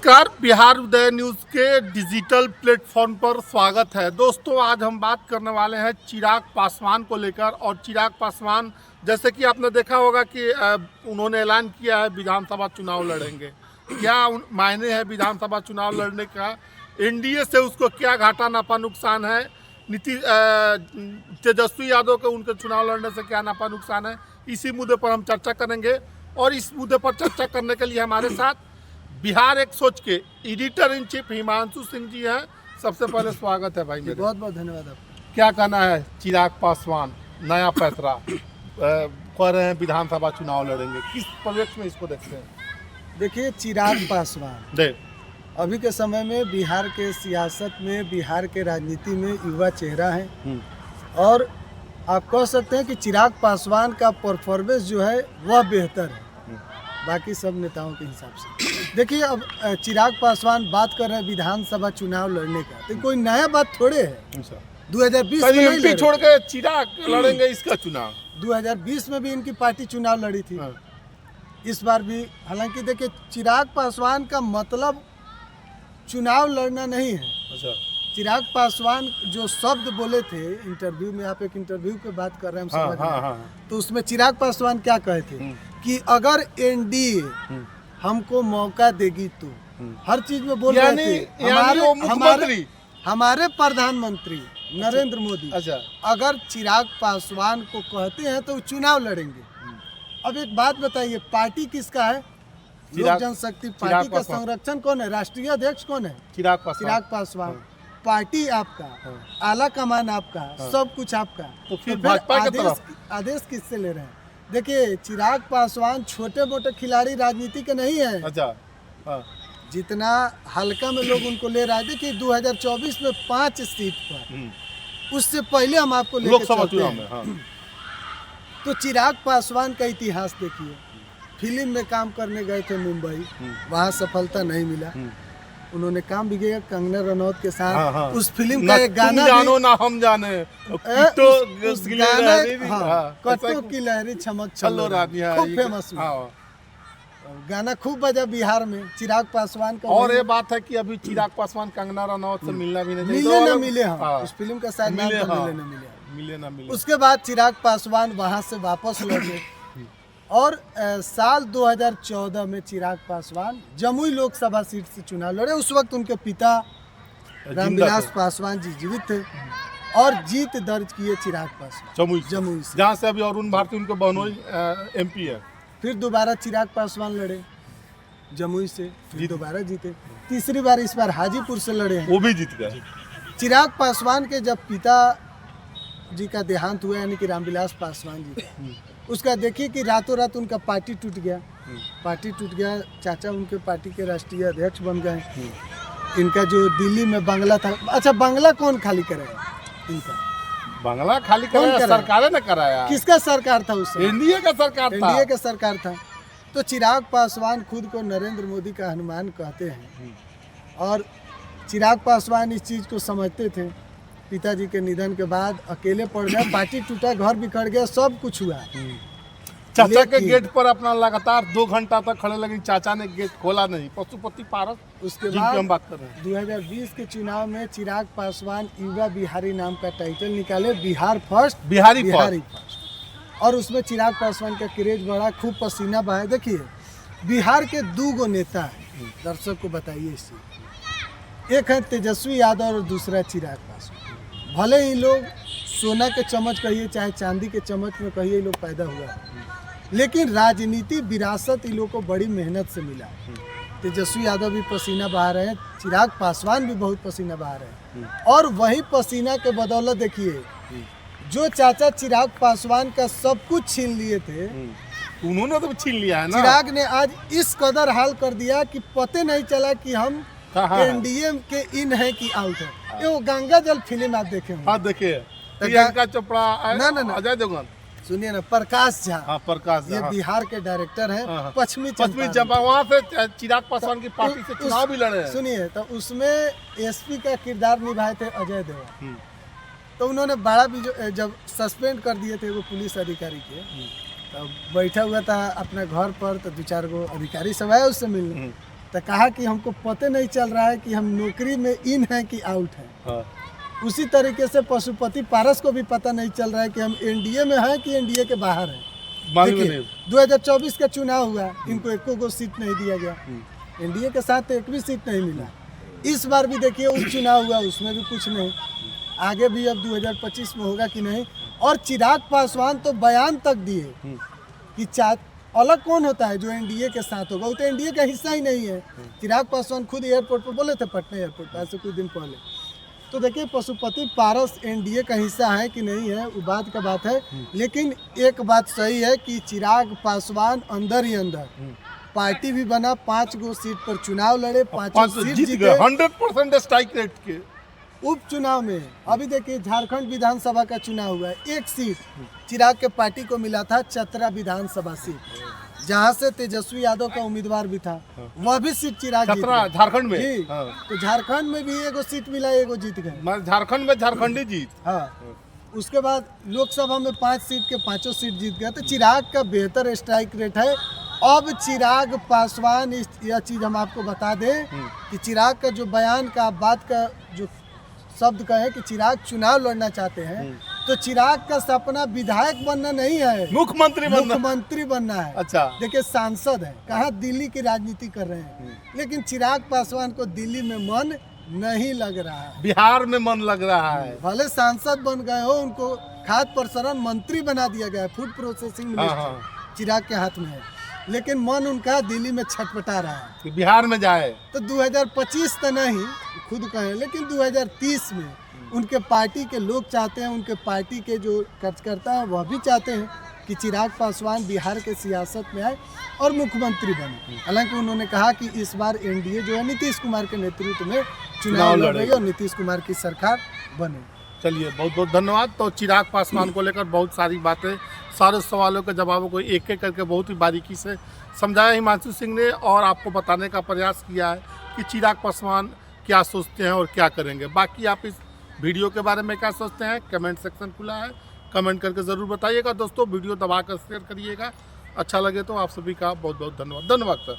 नमस्कार, बिहार उदय न्यूज़ के digital platform पर स्वागत है। दोस्तों, आज हम बात करने वाले हैं चिराग पासवान को लेकर। और चिराग पासवान, जैसे कि आपने देखा होगा कि उन्होंने ऐलान किया है विधानसभा चुनाव लड़ेंगे। क्या मायने है विधानसभा चुनाव लड़ने का? एनडीए से उसको क्या घाटा नाफा नुकसान है? तेजस्वी यादव के उनके चुनाव लड़ने से क्या नाफा नुकसान है? इसी मुद्दे पर हम चर्चा करेंगे। और इस मुद्दे पर चर्चा करने के लिए हमारे साथ बिहार एक सोच के editor in chief Himanshu Singh ji हैं। सबसे पहले स्वागत है भाई मेरे। बहुत बहुत धन्यवाद आपका। क्या कहना है? चिराग पासवान नया पैतरा कह रहे हैं विधानसभा चुनाव लड़ेंगे, किस परिप्रेक्ष्य में इसको देखते हैं? देखिए, चिराग पासवान अभी के समय में बिहार के सियासत में, बिहार के राजनीति में युवा चेहरा है। और आप कह सकते हैं कि चिराग पासवान का परफॉर्मेंस जो है वह बेहतर है बाकी सब नेताओं के हिसाब से। देखिए, अब चिराग पासवान बात कर रहे हैं विधानसभा चुनाव लड़ने का, तो कोई नया बात थोड़े है। 2020 में नहीं लड़े। छोड़ के चिराग लड़ेंगे इसका चुनाव। 2020 में भी इनकी पार्टी चुनाव लड़ी थी। इस बार भी, हालांकि देखिए, चिराग पासवान का मतलब चुनाव लड़ना नहीं है। चिराग पासवान जो शब्द बोले थे इंटरव्यू में, आप एक इंटरव्यू की बात कर रहे हैं, हम समझ रहे हैं। तो उसमें चिराग पासवान क्या कहे थे कि अगर एनडीए हमको मौका देगी तो हर चीज में बोल रहे थे। हमारे प्रधानमंत्री नरेंद्र मोदी अगर चिराग पासवान को कहते हैं तो चुनाव लड़ेंगे। अब एक बात बताइए, पार्टी किसका है? लोक जनशक्ति पार्टी का संरक्षण कौन है? राष्ट्रीय अध्यक्ष कौन है? चिराग पासवान। पार्टी आपका, आला कमान आपका, सब कुछ आपका। तो फिर आदेश किससे ले रहे हैं? देखिए, चिराग पासवान छोटे मोटे खिलाड़ी राजनीति के नहीं है। जितना हल्का में लोग उनको ले रहा है। देखिए, 2024 में 5 सीट पर, उससे पहले हम आपको लोकसभा चुनाव में तो चिराग पासवान का इतिहास देखिए। फिल्म में काम करने गए थे मुंबई, वहाँ सफलता नहीं मिला। उन्होंने काम भी किया कंगना रनौत के साथ। उस फिल्म का एक गाना जानो ना हम जाने, कट्टो की लहरी चमक चलो, खूब फेमस हुआ गाना, खूब बजा बिहार में चिराग पासवान का। और ये बात है कि अभी चिराग पासवान कंगना रनौत से मिलना भी नहीं, मिले उस फिल्म का शायद मिले ना मिले। उसके बाद चिराग पासवान वहाँ से वापस लौटे। और साल 2014 में चिराग पासवान जमुई लोकसभा सीट से चुनाव लड़े। उस वक्त उनके पिता रामविलास पासवान जी जीवित थे और जीत दर्ज किए चिराग पासवान जमुई से, जहाँ से अभी अरुण भारती उनके बहनोई एमपी है। फिर दोबारा चिराग पासवान लड़े जमुई से, फिर दोबारा जीते। तीसरी बार इस बार हाजीपुर से लड़े हैं, वो भी जीत गए। चिराग पासवान के जब पिता जी का देहांत हुआ, यानी कि रामविलास पासवान जी का, उसका देखिए कि रातों रात उनका पार्टी टूट गया। चाचा उनके पार्टी के राष्ट्रीय अध्यक्ष बन गए। इनका जो दिल्ली में बंगला था, अच्छा बंगला कौन खाली कराया? इनका बंगला खाली कराया सरकार ने कराया। किसका सरकार था उस समय? एनडीए का सरकार था। तो चिराग पासवान खुद को नरेंद्र मोदी का हनुमान कहते हैं। और चिराग पासवान इस चीज को समझते थे। पिताजी के निधन के बाद अकेले पड़ गए, पार्टी टूटा, घर बिखर गया, सब कुछ हुआ। चाचा के गेट पर अपना लगातार 2 घंटा तक खड़े, लेकिन चाचा ने गेट खोला नहीं। पशुपति पारस। उसके बाद हम बात कर रहे हैं 2020 के चुनाव में चिराग पासवान युवा बिहारी नाम का टाइटल निकाले, बिहार फर्स्ट, बिहारी फर्स्ट। और उसमें चिराग पासवान का क्रेज बढ़ा, खूब पसीना बहा। देखिए, बिहार के 2 नेता हैं, दर्शक को बताइए इससे। एक है तेजस्वी यादव और दूसरा चिराग पासवान। भले ही लोग सोना के चम्मच कहिए चाहे चांदी के चम्मच में कहिए, लोग पैदा हुआ, लेकिन राजनीति विरासत इन लोगों को बड़ी मेहनत से मिला। तेजस्वी यादव भी पसीना बहा रहे हैं, चिराग पासवान भी बहुत पसीना बहा रहे हैं। और वही पसीना के बदौलत देखिए, जो चाचा चिराग पासवान का सब कुछ छीन लिए थे, उन्होंने तो छीन लिया है ना। चिराग ने आज इस कदर हाल कर दिया कि पता नहीं चला कि हम एनडीए के इन है कि आउट है। वो गंगा जल फिल्म आप देखे होंगे। हाँ, देखिए, प्रियंका चोपड़ा, ना अजय देवगन, सुनिए ना, प्रकाश झा। प्रकाश ये बिहार के डायरेक्टर हैं। पश्चिमी चंपारण, वहाँ से चिराग पासवान की पार्टी से चुनाव भी लड़े हैं। सुनिए, तो उसमें एसपी का किरदार निभाए थे अजय देवगन। तो उन्होंने बड़ा भी जब सस्पेंड कर दिए थे वो पुलिस अधिकारी के, तो बैठा हुआ था अपने घर पर, तो 2-4 गो अधिकारी सब आए उससे मिलने। तो कहा कि हमको पता नहीं चल रहा है कि हम नौकरी में इन हैं कि आउट हैं। हाँ। उसी तरीके से पशुपति पारस को भी पता नहीं चल रहा है कि हम एनडीए में हैं कि एनडीए के बाहर हैं। मालूम देखिए, नहीं। 2024 का चुनाव हुआ, इनको एको को सीट नहीं दिया गया, एनडीए के साथ तो एक भी सीट नहीं मिला। इस बार भी देखिए उपचुनाव हुआ, उसमें भी कुछ नहीं। आगे भी अब 2025 में होगा कि नहीं। और चिराग पासवान तो बयान तक दिए कि अलग कौन होता है जो एनडीए के साथ होगा, वो तो एनडीए का हिस्सा ही नहीं है। चिराग पासवान खुद एयरपोर्ट पर बोले थे, पटना एयरपोर्ट पर, ऐसे कुछ दिन पहले। तो देखिए पशुपति पारस एनडीए का हिस्सा है कि नहीं है वो बात का बात है, लेकिन एक बात सही है कि चिराग पासवान अंदर ही अंदर पार्टी भी बना, 5 गो सीट पर चुनाव लड़े, 5 सीट जीत गए 100% स्ट्राइक रेट के। उपचुनाव में अभी देखिए झारखंड विधानसभा का चुनाव हुआ है, 1 सीट चिराग के पार्टी को मिला था, चतरा विधानसभा सीट, जहां से तेजस्वी यादव का उम्मीदवार भी था, वह भी सीट चिराग जीत गए। झारखंड में जी। हाँ। तो झारखंड में भी एगो सीट मिला, एगो जीत गए। झारखंड में झारखंडी जीत। हाँ। उसके बाद लोकसभा में 5 सीट के 5 सीट जीत गए। तो चिराग का बेहतर स्ट्राइक रेट है। अब चिराग पासवान यह चीज़ हम आपको बता दें कि चिराग का जो बयान का बात का जो शब्द का है कि चिराग चुनाव लड़ना चाहते हैं, तो चिराग का सपना विधायक बनना नहीं है, मुख्यमंत्री बनना है। अच्छा। देखिए सांसद है, कहाँ दिल्ली की राजनीति कर रहे हैं, लेकिन चिराग पासवान को दिल्ली में मन नहीं लग रहा है, बिहार में मन लग रहा है। भले सांसद बन गए हो, उनको खाद्य प्रसंस्करण मंत्री बना दिया गया है, फूड प्रोसेसिंग मिनिस्टर चिराग के हाथ में है, लेकिन मन उनका दिल्ली में छटपटा रहा है कि बिहार में जाए। तो 2025 तो नहीं खुद कहे, लेकिन 2030 में उनके पार्टी के लोग चाहते हैं, उनके पार्टी के जो कार्यकर्ता हैं वह भी चाहते हैं कि चिराग पासवान बिहार के सियासत में आए और मुख्यमंत्री बने। हालांकि उन्होंने कहा कि इस बार एनडीए जो है नीतीश कुमार के नेतृत्व में चुनाव लड़ रही है और नीतीश कुमार की सरकार बने। चलिए, बहुत बहुत धन्यवाद। तो चिराग पासवान को लेकर बहुत सारी बातें, सारे सवालों के जवाबों को एक एक करके बहुत ही बारीकी से समझाया हिमांशु सिंह ने, और आपको बताने का प्रयास किया है कि चिराग पासवान क्या सोचते हैं और क्या करेंगे। बाकी आप इस वीडियो के बारे में क्या सोचते हैं, कमेंट सेक्शन खुला है, कमेंट करके ज़रूर बताइएगा। दोस्तों वीडियो दबाकर शेयर करिएगा, अच्छा लगे तो। आप सभी का बहुत बहुत धन्यवाद। धन्यवाद सर।